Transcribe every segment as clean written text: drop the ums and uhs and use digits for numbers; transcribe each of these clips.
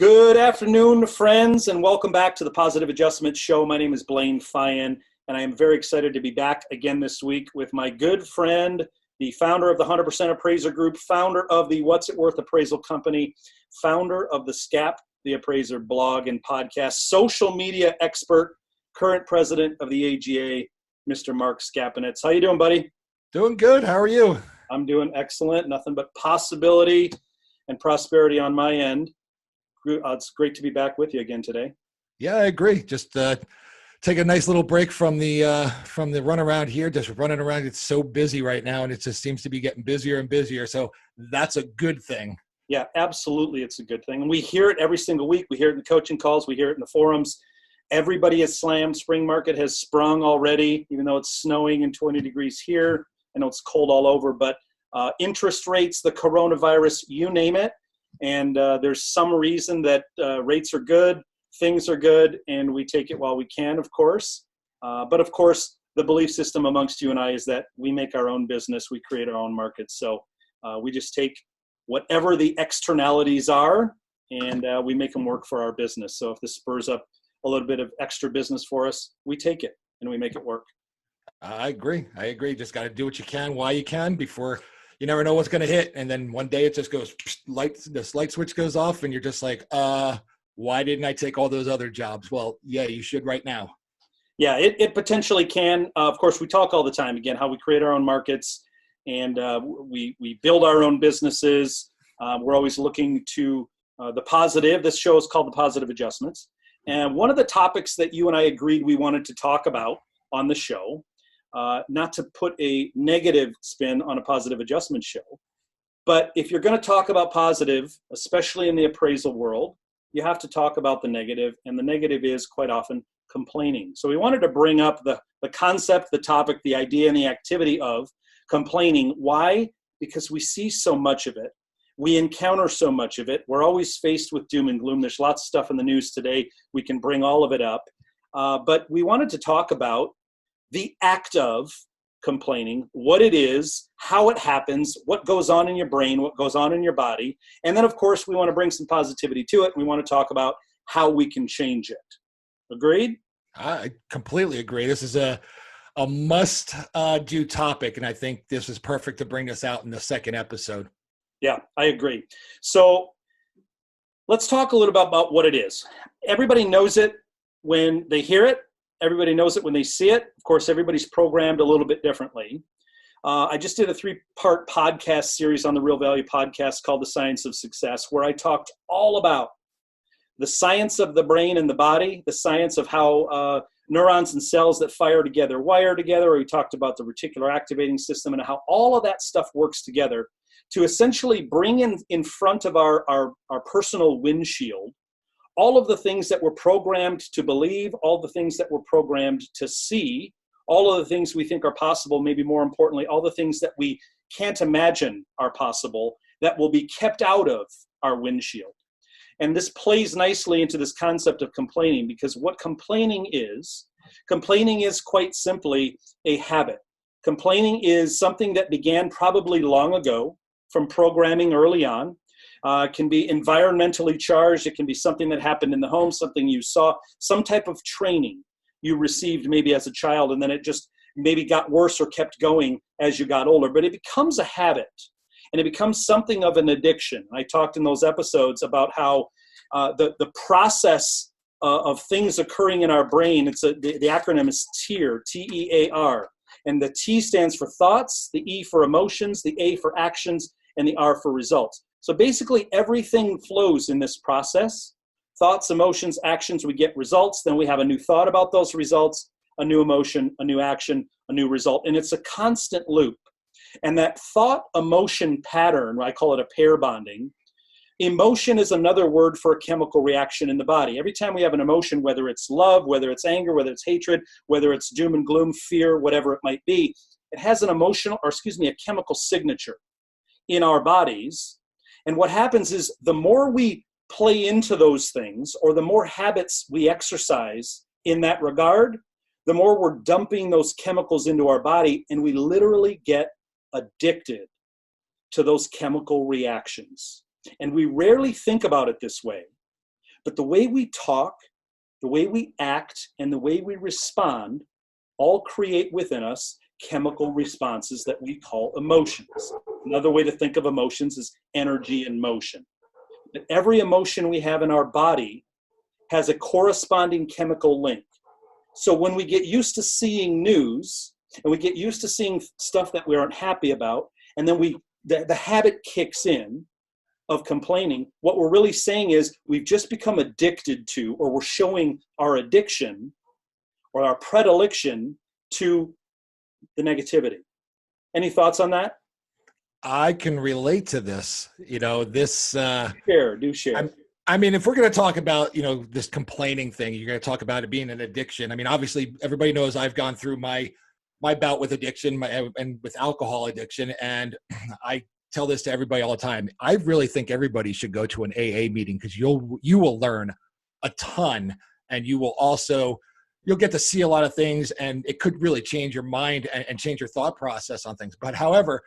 Good afternoon, friends, and welcome back to the Positive Adjustment Show. My name is Blaine Feyen, and I am very excited to be back again this week with my good friend, the founder of the 100% Appraiser Group, founder of the What's It Worth Appraisal Company, founder of the SCAP, the Appraiser blog and podcast, social media expert, current president of the AGA, Mr. Mark Scapinetz. How you doing, buddy? Doing good. How are you? I'm doing excellent. Nothing but possibility and prosperity on my end. It's great to be back with you again today. Yeah, I agree. Just take a nice little break from the run around here. Just running around. It's so busy right now, and it just seems to be getting busier and busier. So that's a good thing. Yeah, absolutely. It's a good thing. And we hear it every single week. We hear it in the coaching calls. We hear it in the forums. Everybody is slammed. Spring market has sprung already, even though it's snowing and 20 degrees here. I know it's cold all over, but interest rates, the coronavirus, you name it. And there's some reason that rates are good, things are good, and we take it while we can, of course. But of course, the belief system amongst you and I is that we make our own business, we create our own markets. So we just take whatever the externalities are, and we make them work for our business. So if this spurs up a little bit of extra business for us, we take it and we make it work. I agree. Just got to do what you can while you can before you never know what's going to hit. And then one day it just goes, this light switch goes off and you're just like, why didn't I take all those other jobs? Well, yeah, you should right now. Yeah, it potentially can. Of course, we talk all the time, again, how we create our own markets and we build our own businesses. We're always looking to the positive. This show is called The Positive Adjustments. And one of the topics that you and I agreed we wanted to talk about on the show, not to put a negative spin on a positive adjustment show, but if you're going to talk about positive, especially in the appraisal world, you have to talk about the negative, and the negative is quite often complaining. So we wanted to bring up the concept, the topic, the idea, and the activity of complaining. Why? Because we see so much of it. We encounter so much of it. We're always faced with doom and gloom. There's lots of stuff in the news today. We can bring all of it up. But we wanted to talk about the act of complaining, what it is, how it happens, what goes on in your brain, what goes on in your body. And then, of course, we want to bring some positivity to it. We want to talk about how we can change it. Agreed? I completely agree. This is a must do topic. And I think this is perfect to bring this out in the second episode. Yeah, I agree. So let's talk a little bit about what it is. Everybody knows it when they hear it. Everybody knows it when they see it. Of course, everybody's programmed a little bit differently. I just did a 3-part podcast series on the Real Value podcast called The Science of Success, where I talked all about the science of the brain and the body, the science of how neurons and cells that fire together wire together. We talked about the reticular activating system and how all of that stuff works together to essentially bring in front of our personal windshield all of the things that we're programmed to believe, all the things that we're programmed to see, all of the things we think are possible, maybe more importantly, all the things that we can't imagine are possible that will be kept out of our windshield. And this plays nicely into this concept of complaining, because what complaining is quite simply a habit. Complaining is something that began probably long ago from programming early on. It can be environmentally charged. It can be something that happened in the home, something you saw, some type of training you received maybe as a child, and then it just maybe got worse or kept going as you got older. But it becomes a habit, and it becomes something of an addiction. I talked in those episodes about how the process of things occurring in our brain, the acronym is TEAR, T-E-A-R. And the T stands for thoughts, the E for emotions, the A for actions, and the R for results. So basically everything flows in this process. Thoughts, emotions, actions, we get results. Then we have a new thought about those results, a new emotion, a new action, a new result. And it's a constant loop. And that thought emotion pattern, I call it a pair bonding. Emotion is another word for a chemical reaction in the body. Every time we have an emotion, whether it's love, whether it's anger, whether it's hatred, whether it's doom and gloom, fear, whatever it might be, it has a chemical signature in our bodies. And what happens is the more we play into those things, or the more habits we exercise in that regard, the more we're dumping those chemicals into our body, and we literally get addicted to those chemical reactions. And we rarely think about it this way, But the way we talk, the way we act, and the way we respond all create within us chemical responses that we call emotions. Another way to think of emotions is energy and motion. But every emotion we have in our body has a corresponding chemical link. So when we get used to seeing news and we get used to seeing stuff that we aren't happy about, and then the habit kicks in of complaining, what we're really saying is we've just become addicted to, or we're showing our addiction or our predilection to the negativity. Any thoughts on that? I can relate to this. Do share. I mean, if we're going to talk about, this complaining thing, you're going to talk about it being an addiction. I mean, obviously everybody knows I've gone through my bout with addiction and with alcohol addiction. And I tell this to everybody all the time. I really think everybody should go to an AA meeting, because you will learn a ton, and you'll get to see a lot of things, and it could really change your mind and change your thought process on things. But however,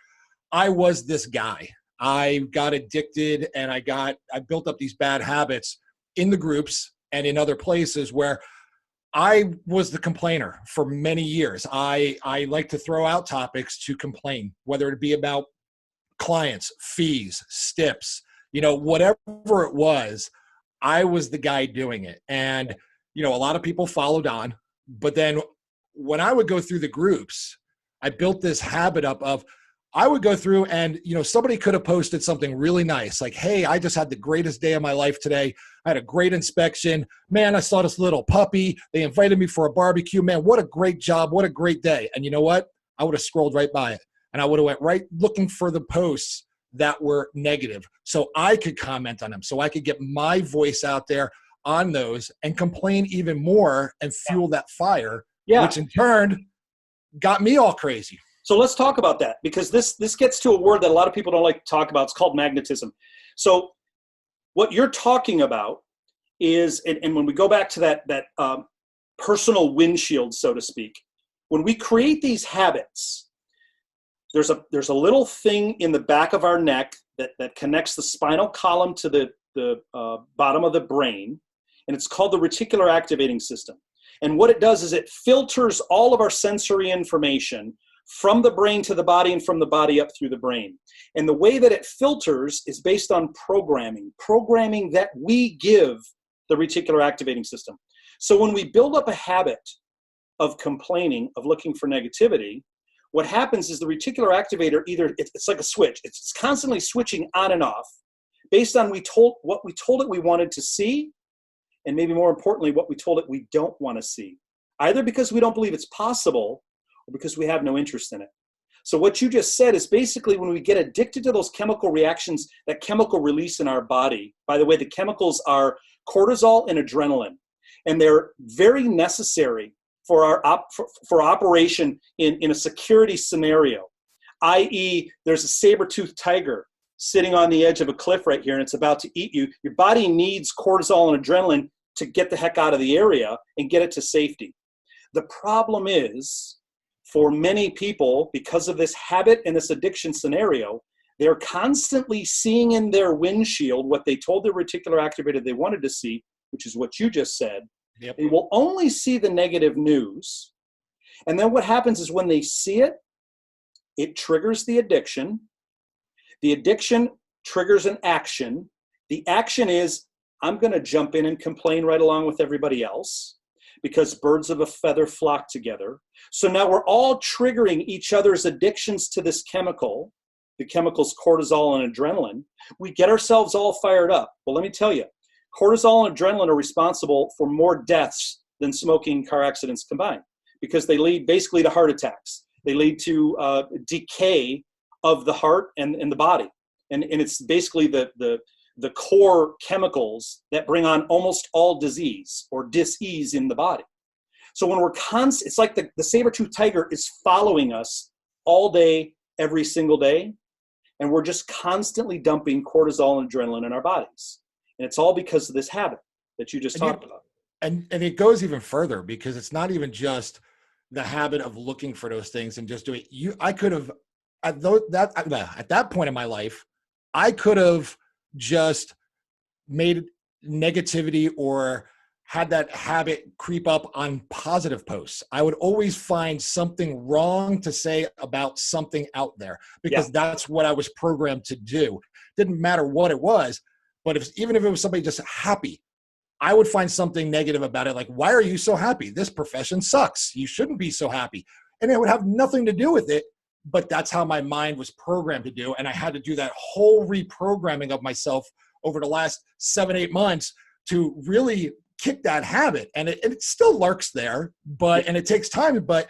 I was this guy. I got addicted, and I built up these bad habits in the groups and in other places where I was the complainer for many years. I like to throw out topics to complain, whether it be about clients, fees, stips, whatever it was, I was the guy doing it. And, a lot of people followed on. But then when I would go through the groups, I built this habit up of, I would go through and, somebody could have posted something really nice. Like, hey, I just had the greatest day of my life today. I had a great inspection. Man, I saw this little puppy. They invited me for a barbecue. Man, what a great job. What a great day. And you know what? I would have scrolled right by it. And I would have went right looking for the posts that were negative, so I could comment on them, so I could get my voice out there on those and complain even more and fuel that fire, which in turn got me all crazy. So let's talk about that, because this gets to a word that a lot of people don't like to talk about. It's called magnetism. So what you're talking about is, and when we go back to that personal windshield, so to speak, when we create these habits, there's a little thing in the back of our neck that connects the spinal column to the bottom of the brain, and it's called the reticular activating system. And what it does is it filters all of our sensory information from the brain to the body and from the body up through the brain. And the way that it filters is based on programming that we give the reticular activating system. So when we build up a habit of complaining, of looking for negativity, what happens is the reticular activator, it's like a switch. It's constantly switching on and off based on what we told it we wanted to see, and maybe more importantly, what we told it we don't want to see, either because we don't believe it's possible or because we have no interest in it. So what you just said is basically when we get addicted to those chemical reactions, that chemical release in our body. By the way, the chemicals are cortisol and adrenaline, and they're very necessary for operation in a security scenario, i.e. there's a saber-toothed tiger sitting on the edge of a cliff right here and it's about to eat you. Your body needs cortisol and adrenaline to get the heck out of the area and get it to safety. The problem is, for many people, because of this habit and this addiction scenario, they're constantly seeing in their windshield what they told their reticular activator they wanted to see, which is what you just said. Yep. They will only see the negative news. And then what happens is when they see it, it triggers the addiction. The addiction triggers an action. The action is, I'm going to jump in and complain right along with everybody else, because birds of a feather flock together. So now we're all triggering each other's addictions to this chemical, the chemicals cortisol and adrenaline. We get ourselves all fired up. Well, let me tell you, cortisol and adrenaline are responsible for more deaths than smoking and car accidents combined, because they lead basically to heart attacks. They lead to decay of the heart and the body. And it's basically the core chemicals that bring on almost all disease or dis-ease in the body. So when it's like the saber-toothed tiger is following us all day, every single day, and we're just constantly dumping cortisol and adrenaline in our bodies. And it's all because of this habit that you just talked about. And it goes even further, because it's not even just the habit of looking for those things and just doing it. I could have, at that point in my life, I could have just made negativity or had that habit creep up on positive posts. I would always find something wrong to say about something out there Yeah. because that's what I was programmed to do. Didn't matter what it was, but even if it was somebody just happy, I would find something negative about it. Like, why are you so happy? This profession sucks. You shouldn't be so happy. And it would have nothing to do with it, but that's how my mind was programmed to do. And I had to do that whole reprogramming of myself over the last 7-8 months to really kick that habit. And it still lurks there, and it takes time, but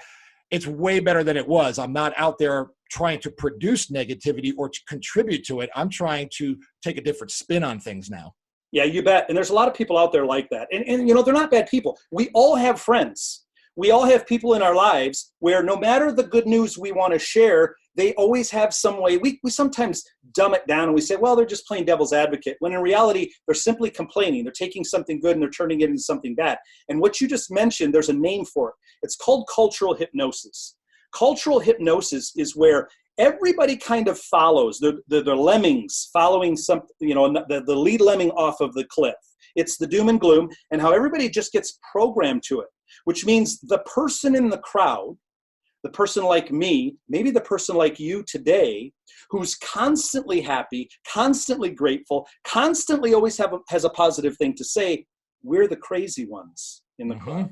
it's way better than it was. I'm not out there trying to produce negativity or to contribute to it. I'm trying to take a different spin on things now. Yeah, you bet. And there's a lot of people out there like that. And they're not bad people. We all have friends. We all have people in our lives where no matter the good news we want to share, they always have some way. We sometimes dumb it down and we say, well, they're just playing devil's advocate, when in reality, they're simply complaining. They're taking something good and they're turning it into something bad. And what you just mentioned, there's a name for it. It's called cultural hypnosis. Cultural hypnosis is where everybody kind of follows. They're lemmings following something, the lead lemming off of the cliff. It's the doom and gloom and how everybody just gets programmed to it, which means the person in the crowd, the person like me, maybe the person like you today, who's constantly happy, constantly grateful, constantly always has a positive thing to say, we're the crazy ones in the crowd.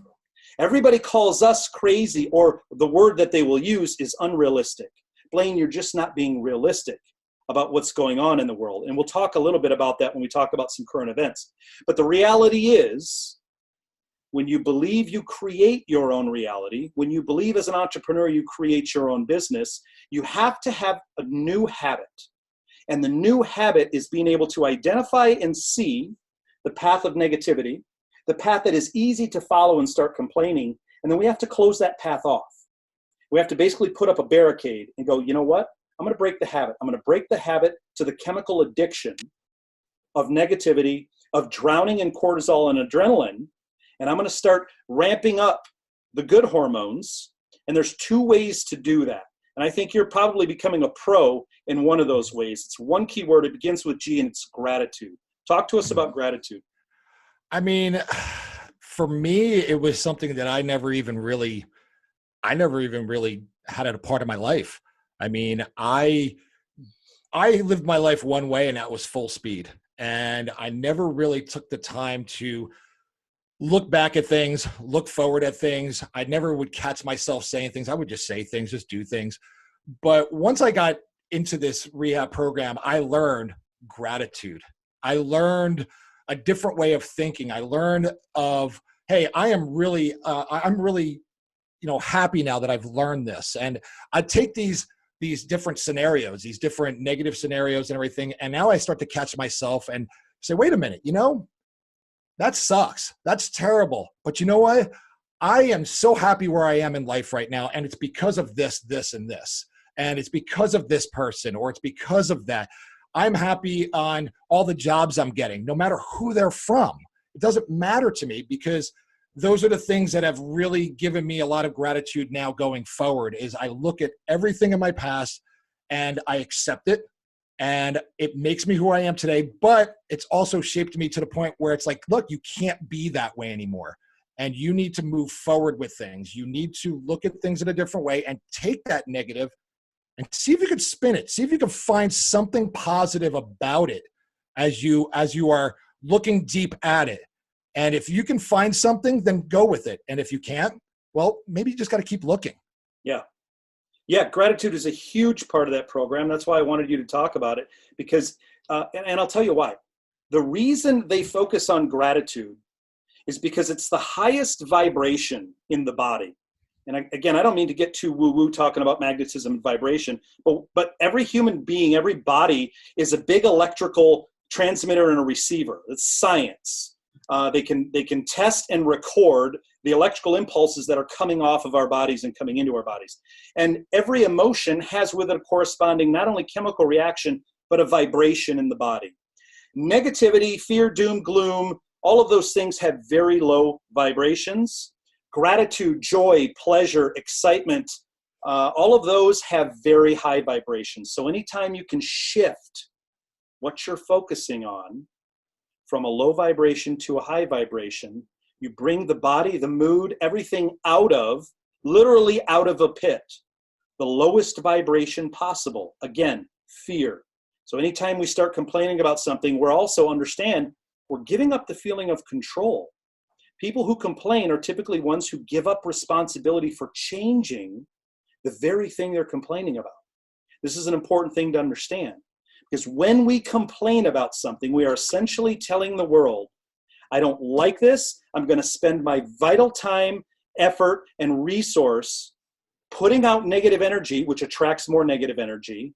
Everybody calls us crazy, or the word that they will use is unrealistic. Blaine, you're just not being realistic about what's going on in the world. And we'll talk a little bit about that when we talk about some current events. But the reality is, when you believe you create your own reality, when you believe as an entrepreneur you create your own business, you have to have a new habit. And the new habit is being able to identify and see the path of negativity, the path that is easy to follow and start complaining, and then we have to close that path off. We have to basically put up a barricade and go, you know what? I'm going to break the habit. I'm going to break the habit to the chemical addiction of negativity, of drowning in cortisol and adrenaline, and I'm going to start ramping up the good hormones. And there's 2 ways to do that. And I think you're probably becoming a pro in one of those ways. It's one key word. It begins with G, and it's gratitude. Talk to us about gratitude. I mean, for me, it was something that I never even really had it a part of my life. I mean, I lived my life one way, and that was full speed. And I never really took the time to look back at things, look forward at things. I never would catch myself saying things. I would just say things, just do things. But once I got into this rehab program, I learned gratitude. I learned a different way of thinking. I learned of, hey, I'm really happy now that I've learned this. And I take these different scenarios, these different negative scenarios and everything. And now I start to catch myself and say, wait a minute, that sucks. That's terrible. But you know what? I am so happy where I am in life right now. And it's because of this, this, and this. And it's because of this person, or it's because of that. I'm happy on all the jobs I'm getting, no matter who they're from. It doesn't matter to me, because those are the things that have really given me a lot of gratitude now going forward. Is I look at everything in my past and I accept it, and it makes me who I am today. But it's also shaped me to the point where it's like, look, you can't be that way anymore. And you need to move forward with things. You need to look at things in a different way and take that negative and see if you can spin it. See if you can find something positive about it as you are looking deep at it. And if you can find something, then go with it. And if you can't, well, maybe you just got to keep looking. Yeah. Yeah, gratitude is a huge part of that program. That's why I wanted you to talk about it, because, and I'll tell you why. The reason they focus on gratitude is because it's the highest vibration in the body. And again, I don't mean to get too woo-woo talking about magnetism and vibration, but every human being, every body is a big electrical transmitter and a receiver. It's science. They can test and record the electrical impulses that are coming off of our bodies and coming into our bodies. And every emotion has with it a corresponding not only chemical reaction, but a vibration in the body. Negativity, fear, doom, gloom, all of those things have very low vibrations. Gratitude, joy, pleasure, excitement, all of those have very high vibrations. So anytime you can shift what you're focusing on from a low vibration to a high vibration. You bring the body, the mood, everything literally out of a pit, the lowest vibration possible. Again, fear. So anytime we start complaining about something, we're also understand we're giving up the feeling of control. People who complain are typically ones who give up responsibility for changing the very thing they're complaining about. This is an important thing to understand, because when we complain about something, we are essentially telling the world, I don't like this. I'm going to spend my vital time, effort, and resource putting out negative energy, which attracts more negative energy.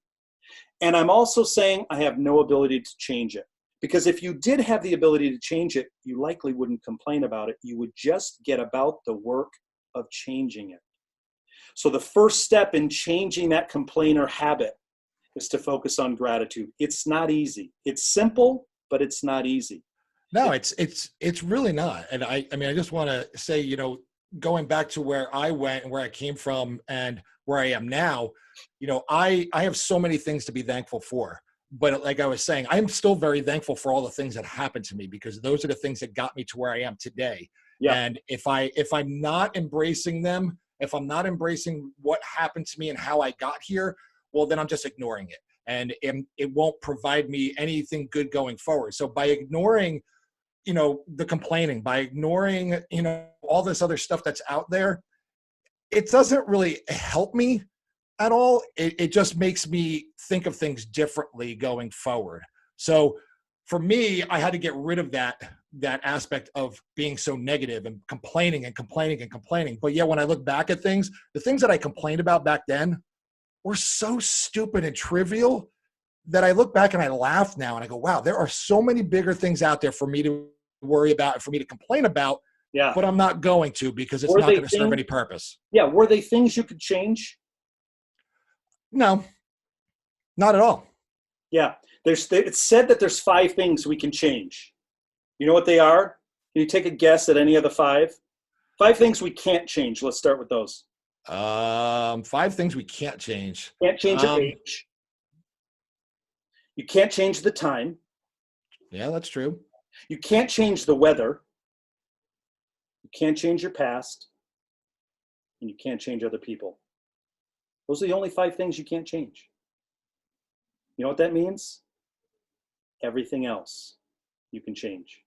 And I'm also saying I have no ability to change it. Because if you did have the ability to change it, you likely wouldn't complain about it. You would just get about the work of changing it. So the first step in changing that complainer habit is to focus on gratitude. It's not easy. It's simple, but it's not easy. No, it's really not. And I mean, I just want to say, you know, going back to where I went and where I came from and where I am now, you know, I have so many things to be thankful for. But like I was saying, I'm still very thankful for all the things that happened to me, because those are the things that got me to where I am today. Yeah. And if I'm not embracing them, if I'm not embracing what happened to me and how I got here, well, then I'm just ignoring it. And it won't provide me anything good going forward. So by ignoring, you know, the complaining, by ignoring, you know, all this other stuff that's out there, it doesn't really help me at all. It just makes me think of things differently going forward. So for me, I had to get rid of that aspect of being so negative and complaining and complaining and complaining. But yeah, when I look back at things, the things that I complained about back then were so stupid and trivial that I look back and I laugh now and I go, wow, there are so many bigger things out there for me to worry about and for me to complain about. Yeah. But I'm not going to, because it's not going to serve any purpose. Yeah. Were they things you could change? No, not at all. Yeah. It's said that there's 5 things we can change. You know what they are? Can you take a guess at any of the 5? 5 things we can't change. Let's start with those. 5 things we can't change. Can't change your age. You can't change the time. Yeah, that's true. You can't change the weather. You can't change your past. And you can't change other people. Those are the only 5 things you can't change. You know what that means? Everything else you can change.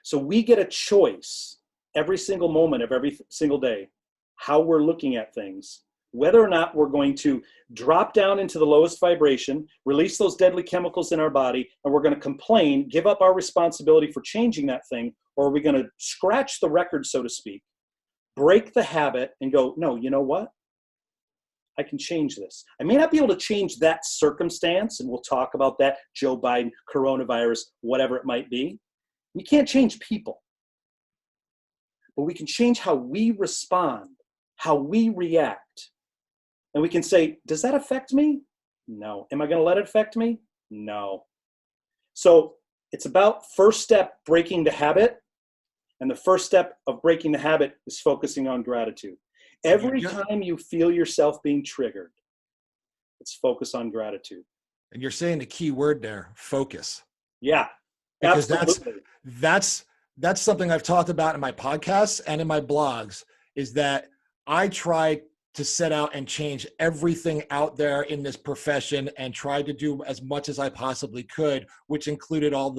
So we get a choice every single moment of every single day, how we're looking at things, whether or not we're going to drop down into the lowest vibration, release those deadly chemicals in our body, and we're going to complain, give up our responsibility for changing that thing, or are we going to scratch the record, so to speak, break the habit and go, no, you know what? I can change this. I may not be able to change that circumstance, and we'll talk about that, Joe Biden, coronavirus, whatever it might be. We can't change people, but we can change how we respond, how we react. And we can say, does that affect me? No. Am I going to let it affect me? No. So it's about first step, breaking the habit. And the first step of breaking the habit is focusing on gratitude. Every time you feel yourself being triggered, it's focus on gratitude. And you're saying the key word there, focus. Yeah, because that's something I've talked about in my podcasts and in my blogs, is that I try to set out and change everything out there in this profession and try to do as much as I possibly could, which included all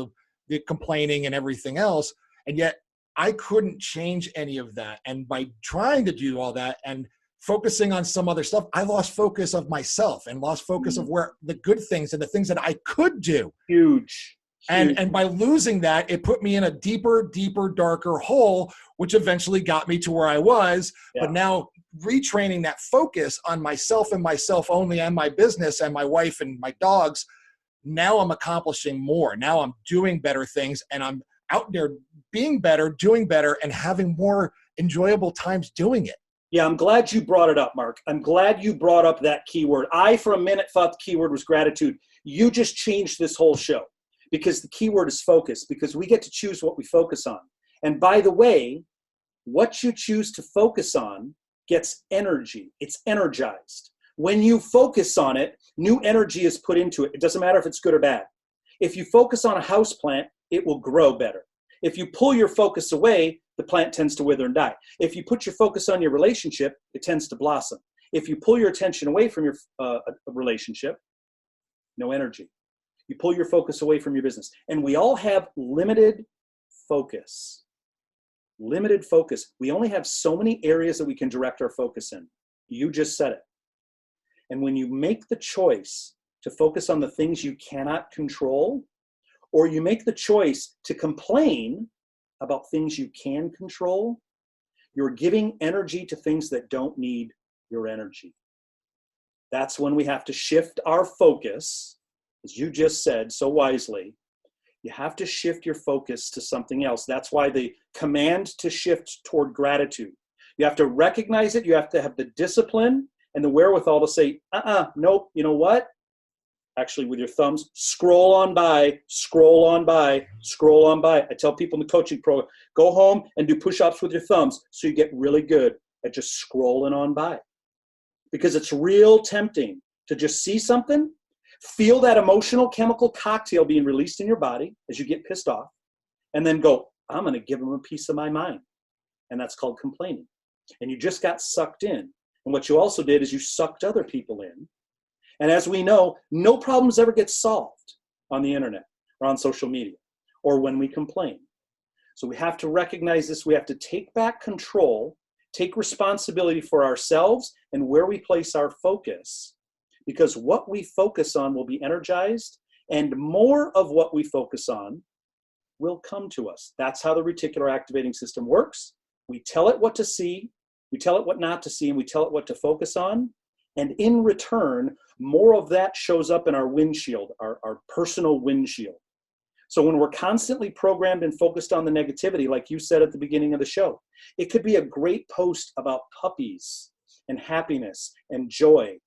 the complaining and everything else. And yet I couldn't change any of that. And by trying to do all that and focusing on some other stuff, I lost focus of myself and lost focus of where the good things and the things that I could do. Huge. And by losing that, it put me in a deeper, darker hole, which eventually got me to where I was. Yeah. But now retraining that focus on myself and myself only, and my business and my wife and my dogs, now I'm accomplishing more. Now I'm doing better things, and I'm out there being better, doing better, and having more enjoyable times doing it. Yeah, I'm glad you brought it up, Mark. I'm glad you brought up that keyword. I, for a minute, thought the keyword was gratitude. You just changed this whole show, because the keyword is focus, because we get to choose what we focus on. And by the way, what you choose to focus on gets energy. It's energized. When you focus on it, new energy is put into it. It doesn't matter if it's good or bad. If you focus on a house plant, it will grow better. If you pull your focus away, the plant tends to wither and die. If you put your focus on your relationship, it tends to blossom. If you pull your attention away from your relationship, no energy. You pull your focus away from your business. And we all have limited focus. Limited focus. We only have so many areas that we can direct our focus in. You just said it. And when you make the choice to focus on the things you cannot control, or you make the choice to complain about things you can control, you're giving energy to things that don't need your energy. That's when we have to shift our focus, as you just said so wisely. You have to shift your focus to something else. That's why the command to shift toward gratitude. You have to recognize it. You have to have the discipline and the wherewithal to say, nope, you know what? Actually, with your thumbs, scroll on by, scroll on by, scroll on by. I tell people in the coaching program, go home and do push-ups with your thumbs so you get really good at just scrolling on by. Because it's real tempting to just see something, feel that emotional chemical cocktail being released in your body as you get pissed off, and then go, I'm going to give them a piece of my mind. And that's called complaining. And you just got sucked in. And what you also did is you sucked other people in. And as we know, no problems ever get solved on the internet or on social media or when we complain. So we have to recognize this. We have to take back control, take responsibility for ourselves and where we place our focus, because what we focus on will be energized, and more of what we focus on will come to us. That's how the reticular activating system works. We tell it what to see, we tell it what not to see, and we tell it what to focus on. And in return, more of that shows up in our windshield, our personal windshield. So when we're constantly programmed and focused on the negativity, like you said at the beginning of the show, it could be a great post about puppies and happiness and joy.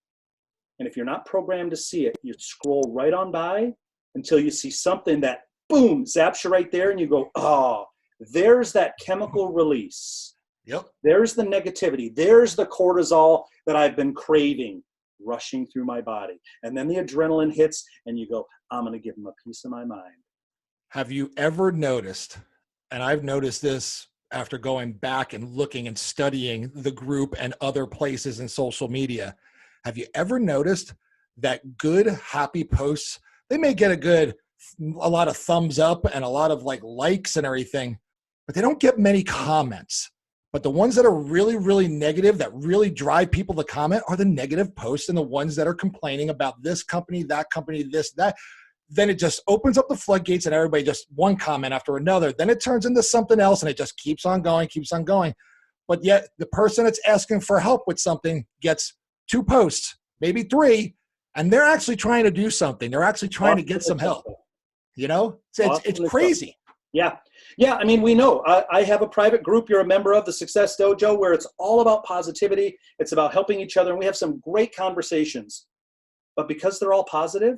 And if you're not programmed to see it, you scroll right on by until you see something that, boom, zaps you right there, and you go, oh, there's that chemical release. Yep. There's the negativity. There's the cortisol that I've been craving rushing through my body. And then the adrenaline hits and you go, I'm going to give them a piece of my mind. Have you ever noticed, and I've noticed this after going back and looking and studying the group and other places in social media, have you ever noticed that good, happy posts, they may get a lot of thumbs up and a lot of likes and everything, but they don't get many comments. But the ones that are really, really negative, that really drive people to comment, are the negative posts and the ones that are complaining about this company, this, that. Then it just opens up the floodgates and everybody just one comment after another. Then it turns into something else and it just keeps on going. But yet the person that's asking for help with something gets 2 posts, maybe 3, and they're actually trying to do something. They're actually trying to get some help. You know, it's crazy. Yeah. Yeah. I mean, we know I have a private group you're a member of, the Success Dojo, where it's all about positivity. It's about helping each other. And we have some great conversations. But because they're all positive,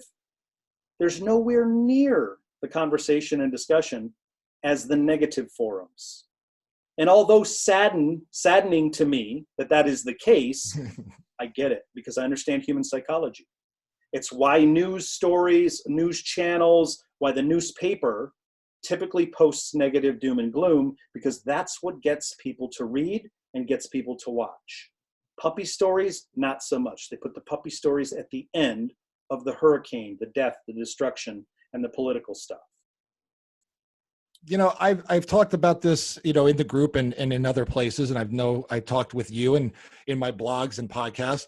there's nowhere near the conversation and discussion as the negative forums. And although saddening to me that is the case, I get it because I understand human psychology. It's why news stories, news channels, why the newspaper typically posts negative doom and gloom, because that's what gets people to read and gets people to watch. Puppy stories, not so much. They put the puppy stories at the end of the hurricane, the death, the destruction, and the political stuff. You know, I've talked about this, in the group and in other places, and I talked with you and in my blogs and podcasts.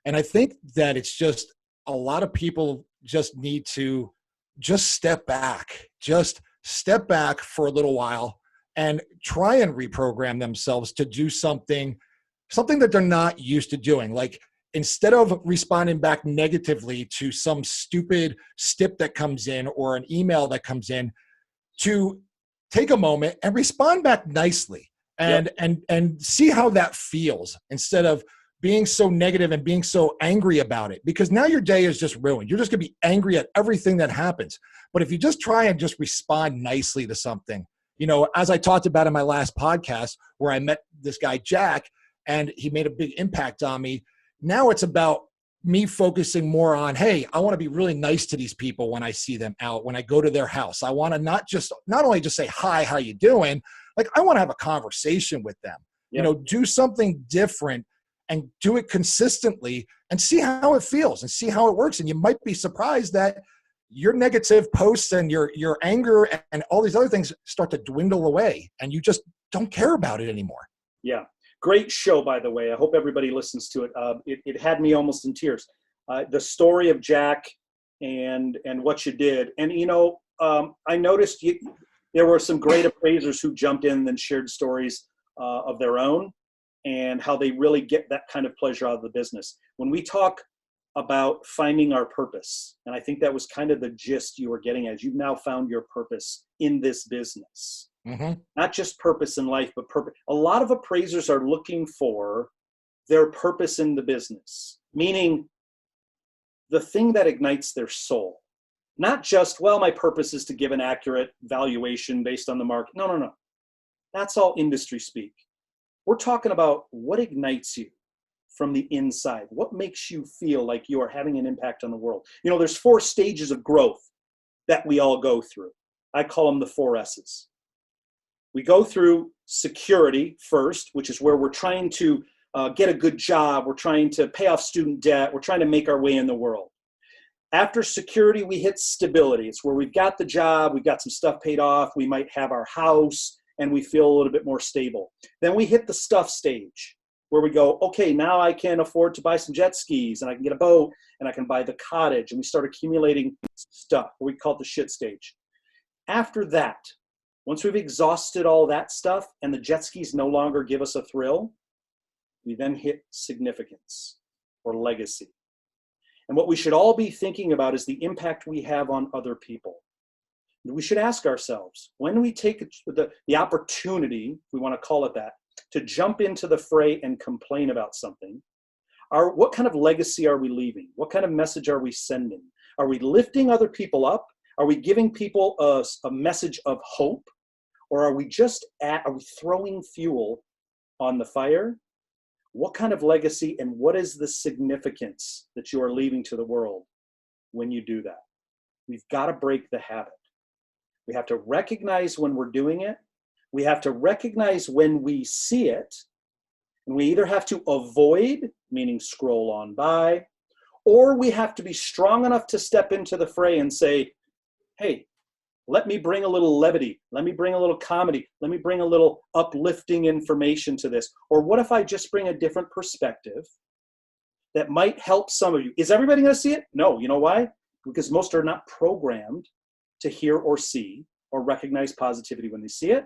And I think that it's just a lot of people just need to just step back for a little while and try and reprogram themselves to do something that they're not used to doing. Like, instead of responding back negatively to some stupid stip that comes in or an email that comes in, to take a moment and respond back nicely and see how that feels, instead of being so negative and being so angry about it, because now your day is just ruined. You're just going to be angry at everything that happens. But if you just try and just respond nicely to something, as I talked about in my last podcast where I met this guy, Jack, and he made a big impact on me. Now it's about me focusing more on, hey, I want to be really nice to these people when I see them out, when I go to their house. I want to not only just say, hi, how you doing? Like, I want to have a conversation with them, Yep. do something different and do it consistently and see how it feels and see how it works. And you might be surprised that your negative posts and your anger and all these other things start to dwindle away and you just don't care about it anymore. Yeah. Great show, by the way. I hope everybody listens to it. It had me almost in tears. The story of Jack and what you did. And, I noticed there were some great appraisers who jumped in and shared stories of their own and how they really get that kind of pleasure out of the business. When we talk about finding our purpose, and I think that was kind of the gist you were getting at, you've now found your purpose in this business. Mm-hmm. Not just purpose in life, but purpose. A lot of appraisers are looking for their purpose in the business, meaning the thing that ignites their soul. Not just, well, my purpose is to give an accurate valuation based on the market. No. That's all industry speak. We're talking about what ignites you from the inside. What makes you feel like you are having an impact on the world? There's 4 stages of growth that we all go through. I call them the 4 S's. We go through security first, which is where we're trying to get a good job. We're trying to pay off student debt. We're trying to make our way in the world. After security, we hit stability. It's where we've got the job, we've got some stuff paid off, we might have our house, and we feel a little bit more stable. Then we hit the stuff stage, where we go, okay, now I can afford to buy some jet skis, and I can get a boat, and I can buy the cottage, and we start accumulating stuff. We call it the shit stage. After that, once we've exhausted all that stuff and the jet skis no longer give us a thrill, we then hit significance or legacy. And what we should all be thinking about is the impact we have on other people. We should ask ourselves, when we take the opportunity, if we want to call it that, to jump into the fray and complain about something, what kind of legacy are we leaving? What kind of message are we sending? Are we lifting other people up? Are we giving people a message of hope? Or are we throwing fuel on the fire? What kind of legacy and what is the significance that you are leaving to the world when you do that? We've got to break the habit. We have to recognize when we're doing it. We have to recognize when we see it. And we either have to avoid, meaning scroll on by, or we have to be strong enough to step into the fray and say, hey, let me bring a little levity. Let me bring a little comedy. Let me bring a little uplifting information to this. Or what if I just bring a different perspective that might help some of you? Is everybody going to see it? No. You know why? Because most are not programmed to hear or see or recognize positivity when they see it.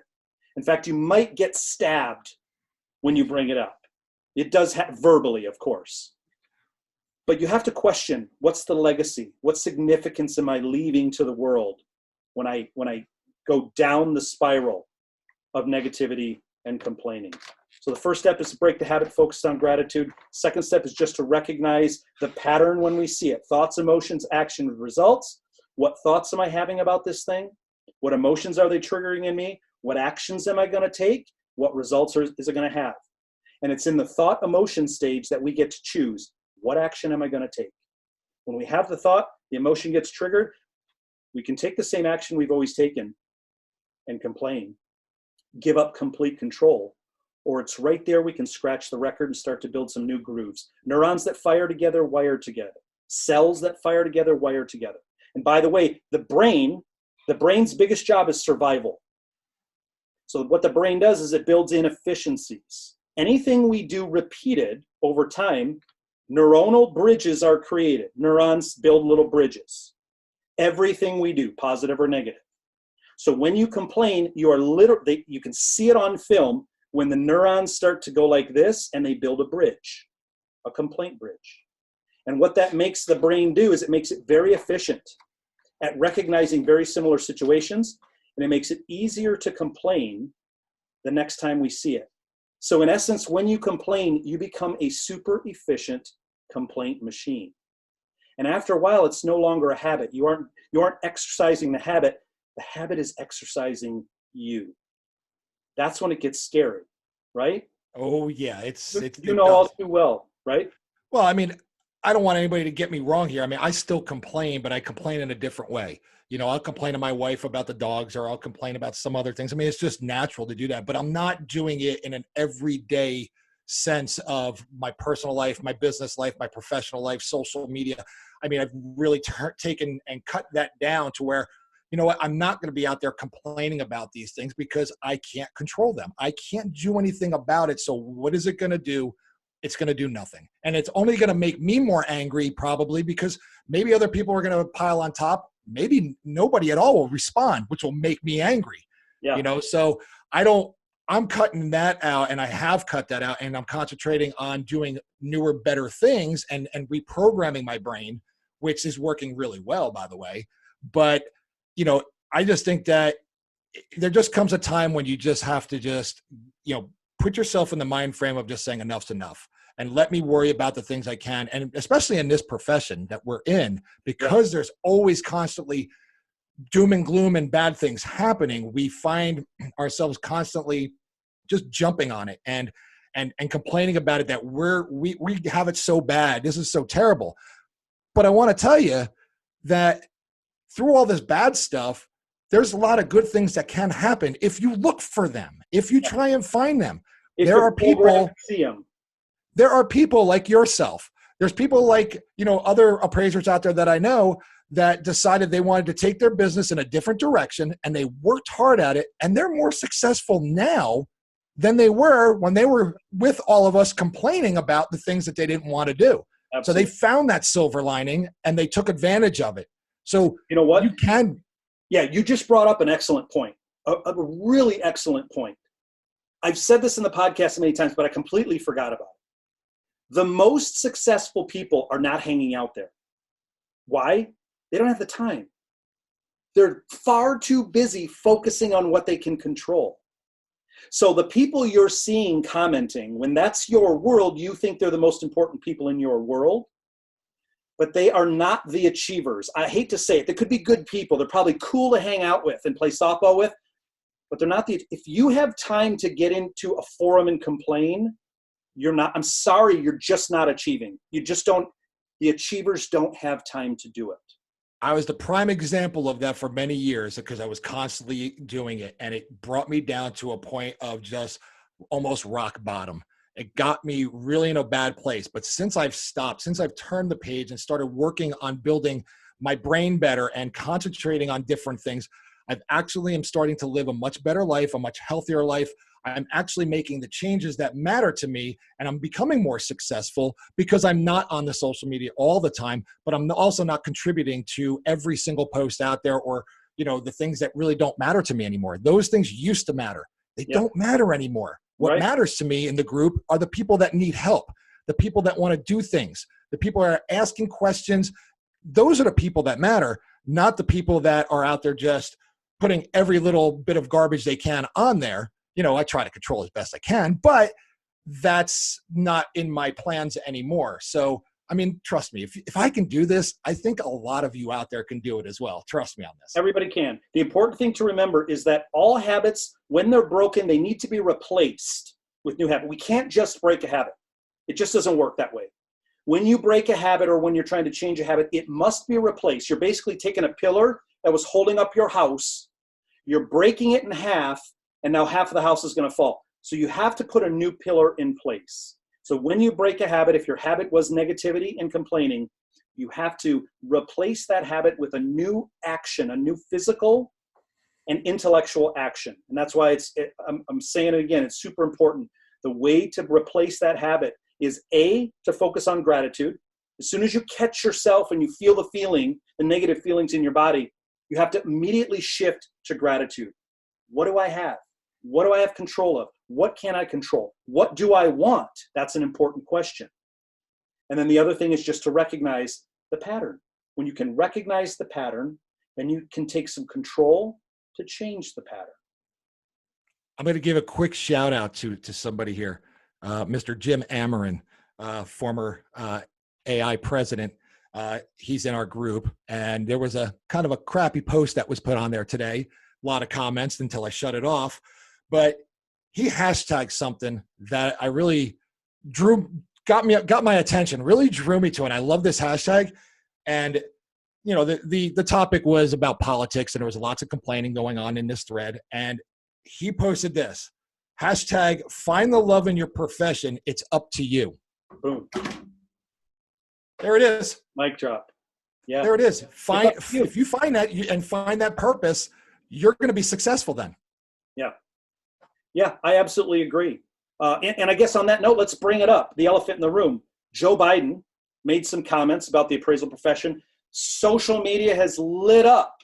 In fact, you might get stabbed when you bring it up. It does verbally, of course. But you have to question, what's the legacy? What significance am I leaving to the world when I go down the spiral of negativity and complaining? So the first step is to break the habit, focus on gratitude. Second step is just to recognize the pattern when we see it. Thoughts, emotions, action, results. What thoughts am I having about this thing? What emotions are they triggering in me? What actions am I going to take? What results is it going to have? And it's in the thought emotion stage that we get to choose. What action am I going to take? When we have the thought, the emotion gets triggered, we can take the same action we've always taken and complain, give up complete control, or it's right there we can scratch the record and start to build some new grooves. Neurons that fire together, wire together. Cells that fire together, wire together. And by the way, the brain's biggest job is survival. So what the brain does is it builds in efficiencies. Anything we do repeated over time, neuronal bridges are created. Neurons build little bridges. Everything we do, positive or negative. So when you complain, you can see it on film when the neurons start to go like this and they build a bridge, a complaint bridge. And what that makes the brain do is it makes it very efficient at recognizing very similar situations, and it makes it easier to complain the next time we see it. So in essence, when you complain, you become a super efficient complaint machine. And after a while, it's no longer a habit. You aren't exercising the habit. The habit is exercising you. That's when it gets scary, right? Oh yeah, it All does. too well, right? Well, I mean, I don't want anybody to get me wrong here. I mean, I still complain, but I complain in a different way. I'll complain to my wife about the dogs, or I'll complain about some other things. I mean, it's just natural to do that, but I'm not doing it in an everyday sense of my personal life, my business life, my professional life, social media. I mean, I've really taken and cut that down to where, you know what, I'm not going to be out there complaining about these things because I can't control them. I can't do anything about it. So what is it going to do? It's going to do nothing. And it's only going to make me more angry, probably, because maybe other people are going to pile on top. Maybe nobody at all will respond, which will make me angry. Yeah. So I'm cutting that out, and I have cut that out, and I'm concentrating on doing newer, better things and reprogramming my brain, which is working really well, by the way. But, I just think that there just comes a time when you just have to just, put yourself in the mind frame of just saying enough's enough, and let me worry about the things I can. And especially in this profession that we're in, because there's always constantly doom and gloom and bad things happening, we find ourselves constantly just jumping on it and complaining about it, that we have it so bad. This is so terrible. But I want to tell you that through all this bad stuff, there's a lot of good things that can happen if you look for them, if you try and find them. There are people like yourself. There's people like, other appraisers out there that I know that decided they wanted to take their business in a different direction, and they worked hard at it, and they're more successful now than they were when they were with all of us complaining about the things that they didn't want to do. Absolutely. So they found that silver lining and they took advantage of it. So you know what? You can. Yeah, you just brought up an excellent point, a really excellent point. I've said this in the podcast many times, but I completely forgot about it. The most successful people are not hanging out there. Why? They don't have the time. They're far too busy focusing on what they can control. So the people you're seeing commenting, when that's your world, you think they're the most important people in your world, but they are not the achievers. I hate to say it. They could be good people. They're probably cool to hang out with and play softball with, but they're not if you have time to get into a forum and complain, I'm sorry, you're just not achieving. The achievers don't have time to do it. I was the prime example of that for many years because I was constantly doing it, and it brought me down to a point of just almost rock bottom. It got me really in a bad place. But since I've stopped, since I've turned the page and started working on building my brain better and concentrating on different things, I've actually am starting to live a much better life, a much healthier life. I'm actually making the changes that matter to me, and I'm becoming more successful because I'm not on the social media all the time, but I'm also not contributing to every single post out there, or, the things that really don't matter to me anymore. Those things used to matter. They don't matter anymore. What matters to me in the group are the people that need help, the people that want to do things, the people that are asking questions. Those are the people that matter, not the people that are out there just putting every little bit of garbage they can on there. I try to control as best I can, but that's not in my plans anymore. So, I mean, trust me, if I can do this, I think a lot of you out there can do it as well. Trust me on this. Everybody can. The important thing to remember is that all habits, when they're broken, they need to be replaced with new habits. We can't just break a habit. It just doesn't work that way. When you break a habit, or when you're trying to change a habit, it must be replaced. You're basically taking a pillar that was holding up your house, you're breaking it in half, and now half of the house is going to fall. So you have to put a new pillar in place. So when you break a habit, if your habit was negativity and complaining, you have to replace that habit with a new action, a new physical and intellectual action. And that's why I'm saying it again, it's super important. The way to replace that habit is to focus on gratitude. As soon as you catch yourself and you feel the negative feelings in your body, you have to immediately shift to gratitude. What do I have? What do I have control of? What can I control? What do I want? That's an important question. And then the other thing is just to recognize the pattern. When you can recognize the pattern, then you can take some control to change the pattern. I'm going to give a quick shout out to somebody here, Mr. Jim Amarin, former AI president. He's in our group, and there was a kind of a crappy post that was put on there today. A lot of comments until I shut it off. But he hashtagged something that I really got my attention, really drew me to it. I love this hashtag. And the topic was about politics, and there was lots of complaining going on in this thread. And he posted this hashtag: find the love in your profession. It's up to you. Boom. There it is. Mic drop. Yeah. There it is. If you find that and find that purpose, you're going to be successful then. Yeah. Yeah, I absolutely agree. And I guess on that note, let's bring it up. The elephant in the room. Joe Biden made some comments about the appraisal profession. Social media has lit up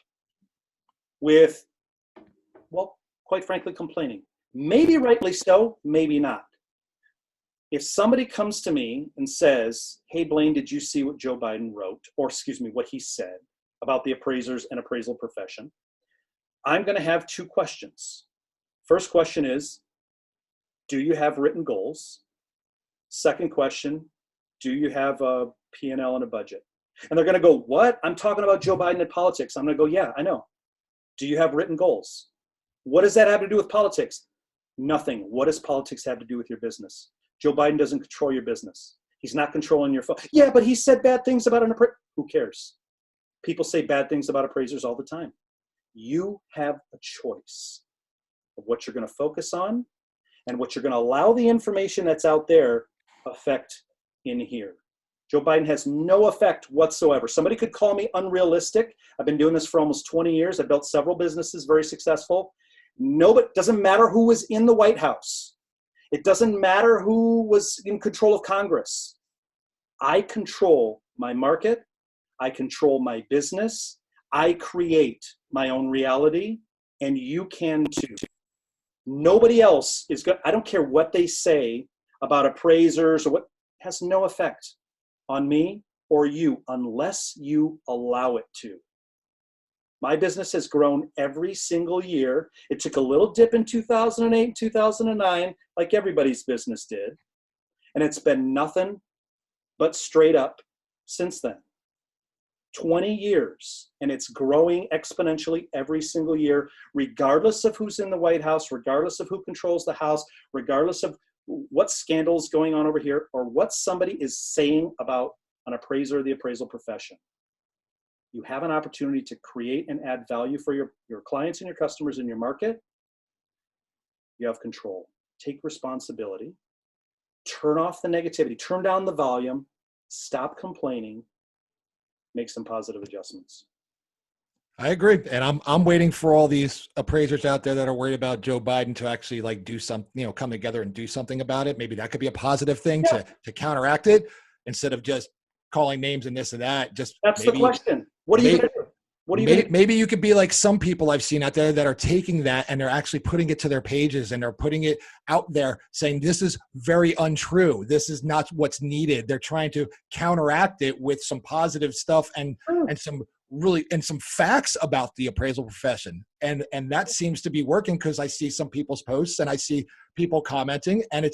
with, well, quite frankly, complaining. Maybe rightly so, maybe not. If somebody comes to me and says, hey, Blaine, did you see what Joe Biden wrote? Or excuse me, what he said about the appraisers and appraisal profession? I'm going to have two questions. First question is, do you have written goals? Second question, do you have a P&L and a budget? And they're going to go, what? I'm talking about Joe Biden and politics. I'm going to go, yeah, I know. Do you have written goals? What does that have to do with politics? Nothing. What does politics have to do with your business? Joe Biden doesn't control your business. He's not controlling your phone. Yeah, but he said bad things about an appraiser. Who cares? People say bad things about appraisers all the time. You have a choice of what you're going to focus on and what you're going to allow the information that's out there affect in here. Joe Biden has no effect whatsoever. Somebody could call me unrealistic. I've been doing this for almost 20 years. I've built several businesses, very successful. Nobody, doesn't matter who was in the White House. It doesn't matter who was in control of Congress. I control my market. I control my business. I create my own reality, and you can too. Nobody else is going. I don't care what they say about appraisers or what, has no effect on me or you unless you allow it to. My business has grown every single year. It took a little dip in 2008, 2009, like everybody's business did. And it's been nothing but straight up since then. 20 years, and it's growing exponentially every single year, regardless of who's in the White House, regardless of who controls the House, regardless of what scandals going on over here, or what somebody is saying about an appraiser or the appraisal profession. You have an opportunity to create and add value for your clients and your customers in your market. You have control. Take responsibility. Turn off the negativity. Turn down the volume. Stop complaining. Make some positive adjustments. I agree. And I'm waiting for all these appraisers out there that are worried about Joe Biden to actually like do something, come together and do something about it. Maybe that could be a positive thing to counteract it instead of just calling names and this and that. Just that's the question. What are you going to do? What are you maybe you could be like some people I've seen out there that are taking that and they're actually putting it to their pages and they're putting it out there saying this is very untrue. This is not what's needed. They're trying to counteract it with some positive stuff and some facts about the appraisal profession. And that seems to be working because I see some people's posts and I see people commenting, and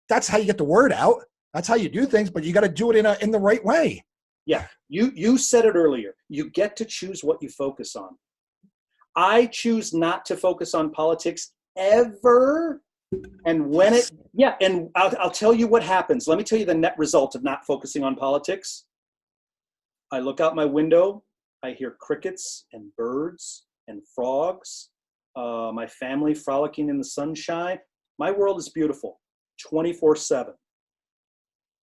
that's how you get the word out. That's how you do things, but you got to do it in the right way. Yeah, you said it earlier. You get to choose what you focus on. I choose not to focus on politics ever. And and I'll tell you what happens. Let me tell you the net result of not focusing on politics. I look out my window. I hear crickets and birds and frogs. My family frolicking in the sunshine. My world is beautiful, 24/7.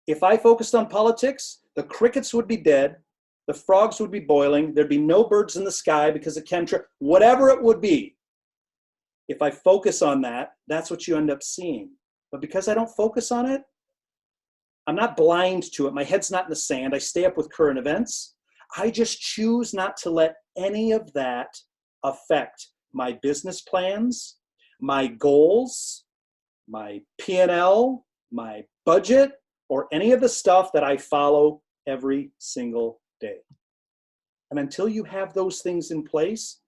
If I focused on politics, the crickets would be dead, the frogs would be boiling, there'd be no birds in the sky because of chemtrails, whatever it would be. If I focus on that, that's what you end up seeing. But because I don't focus on it, I'm not blind to it. My head's not in the sand. I stay up with current events. I just choose not to let any of that affect my business plans, my goals, my P&L, my budget, or any of the stuff that I follow every single day. And until you have those things in place,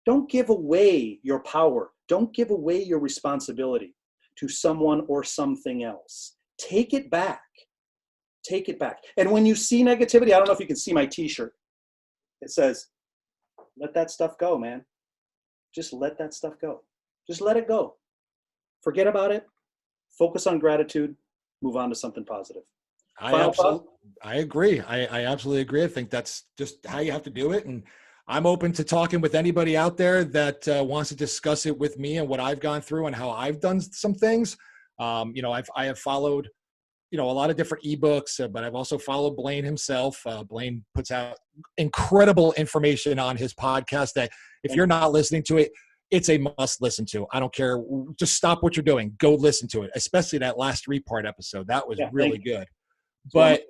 don't give away your power. Don't give away your responsibility to someone or something else. Take it back. Take it back. And when you see negativity, I don't know if you can see my t-shirt. It says, let that stuff go, man. Just let that stuff go. Just let it go. Forget about it. Focus on gratitude. move on to something positive. I Final thought? absolutely, I agree. I absolutely agree. I think that's just how you have to do it. And I'm open to talking with anybody out there that wants to discuss it with me and what I've gone through and how I've done some things. I have followed, a lot of different ebooks, but I've also followed Blaine himself. Blaine puts out incredible information on his podcast that if you're not listening to it, it's a must listen to. I don't care. Just stop what you're doing. Go listen to it, especially that last 3-part episode. That was really good. But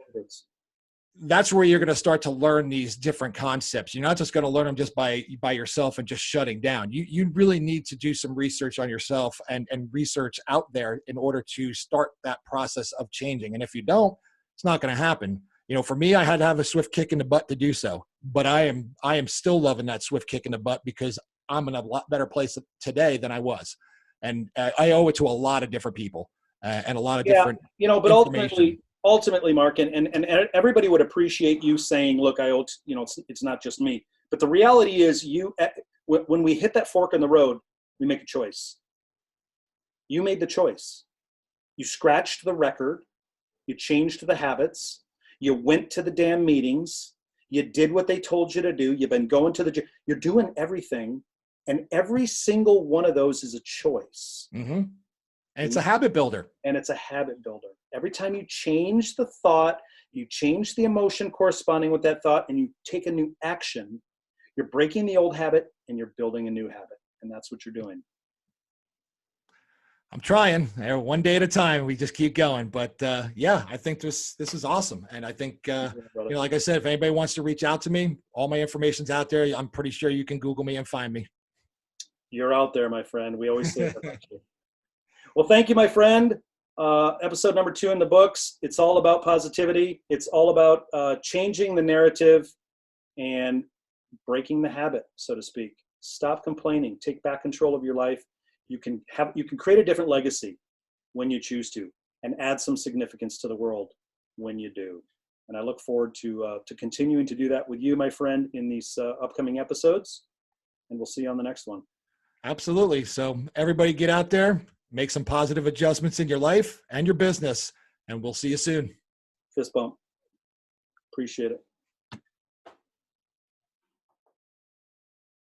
that's where you're going to start to learn these different concepts. You're not just going to learn them just by yourself and just shutting down. You really need to do some research on yourself and research out there in order to start that process of changing. And if you don't, it's not going to happen. For me, I had to have a swift kick in the butt to do so, but I am still loving that swift kick in the butt because I'm in a lot better place today than I was. And I owe it to a lot of different people and a lot of different, but ultimately, Mark, and everybody would appreciate you saying, look, I owe, it's not just me. But the reality is when we hit that fork in the road, we make a choice. You made the choice. You scratched the record. You changed the habits. You went to the damn meetings. You did what they told you to do. You've been going to the gym. You're doing everything. And every single one of those is a choice. Mm-hmm. And it's a habit builder. And it's a habit builder. Every time you change the thought, you change the emotion corresponding with that thought, and you take a new action, you're breaking the old habit and you're building a new habit. And that's what you're doing. I'm trying. One day at a time. We just keep going. But I think this is awesome. And I think, like I said, if anybody wants to reach out to me, all my information's out there. I'm pretty sure you can Google me and find me. You're out there, my friend. We always say that about you. Well, thank you, my friend. Episode number 2 in the books. It's all about positivity. It's all about changing the narrative and breaking the habit, so to speak. Stop complaining. Take back control of your life. You can create a different legacy when you choose to, and add some significance to the world when you do. And I look forward to continuing to do that with you, my friend, in these upcoming episodes. And we'll see you on the next one. Absolutely. So everybody get out there, make some positive adjustments in your life and your business, and we'll see you soon. Fist bump. Appreciate it.